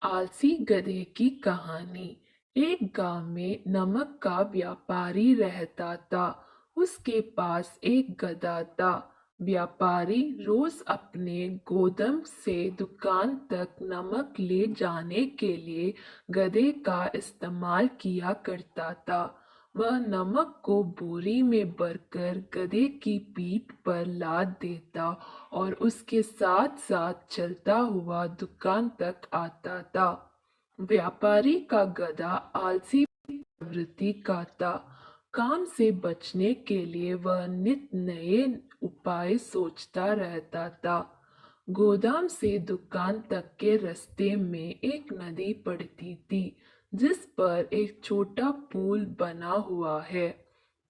आलसी गधे की कहानी। एक गांव में नमक का व्यापारी रहता था। उसके पास एक गधा था। व्यापारी रोज अपने गोदाम से दुकान तक नमक ले जाने के लिए गधे का इस्तेमाल किया करता था। वह नमक को बोरी में भरकर गधे की पीठ पर लाद देता और उसके साथ साथ चलता हुआ दुकान तक आता था। व्यापारी का गधा आलसी प्रवृत्ति का था। काम से बचने के लिए वह नित नए उपाय सोचता रहता था। गोदाम से दुकान तक के रास्ते में एक नदी पड़ती थी, जिस पर एक छोटा पुल बना हुआ है।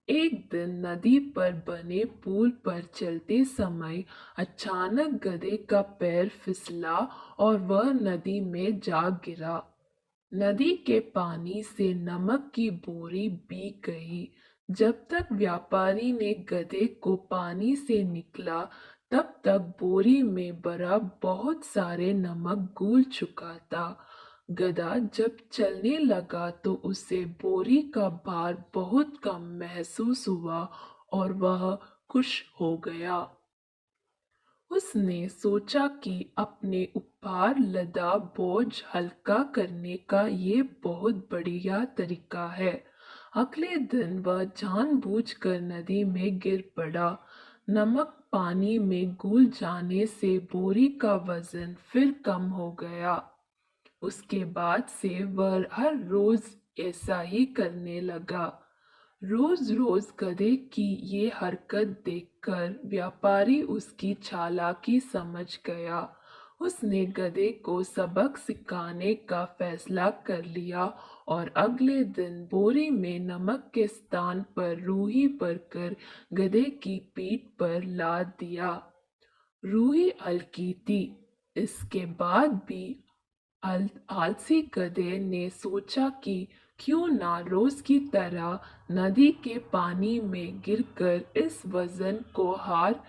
एक दिन नदी पर बने पुल पर चलते समय अचानक गधे का पैर फिसला और वह नदी में जा गिरा। नदी के पानी से नमक की बोरी भीग गई। जब तक व्यापारी ने गधे को पानी से निकला, तब तक बोरी में भरा बहुत सारे नमक घुल चुका था। गधा जब चलने लगा तो उसे बोरी का भार बहुत कम महसूस हुआ और वह खुश हो गया। उसने सोचा कि अपने ऊपर लदा बोझ हल्का करने का ये बहुत बढ़िया तरीका है। अगले दिन वह जानबूझकर नदी में गिर पड़ा। नमक पानी में घुल जाने से बोरी का वजन फिर कम हो गया। उसके बाद से वह हर रोज ऐसा ही करने लगा। रोज रोज गधे की ये हरकत देखकर व्यापारी उसकी चालाकी समझ गया। उसने गधे को सबक सिखाने का फैसला कर लिया और अगले दिन बोरी में नमक के स्थान पर रूही भरकर गधे की पीठ पर लाद दिया। रूही हल्की थी। इसके बाद भी आलसी गधे ने सोचा कि क्यों ना रोज की तरह नदी के पानी में गिरकर इस वजन को हार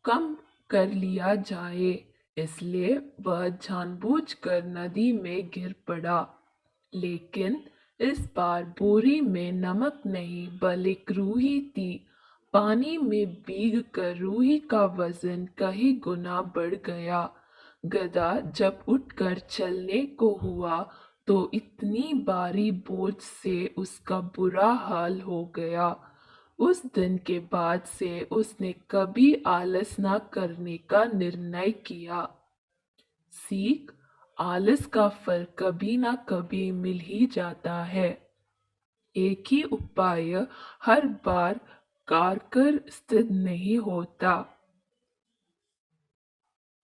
कम कर लिया जाए। इसलिए वह जानबूझकर नदी में गिर पड़ा। लेकिन इस बार बोरी में नमक नहीं बल्कि रूही थी। पानी में भीग कर रूही का वजन कई गुना बढ़ गया। गधा जब उठकर चलने को हुआ तो इतनी भारी बोझ से उसका बुरा हाल हो गया। उस दिन के बाद से उसने कभी आलस न करने का निर्णय किया। सीख: आलस का फल कभी ना कभी मिल ही जाता है। एक ही उपाय हर बार कारगर सिद्ध नहीं होता।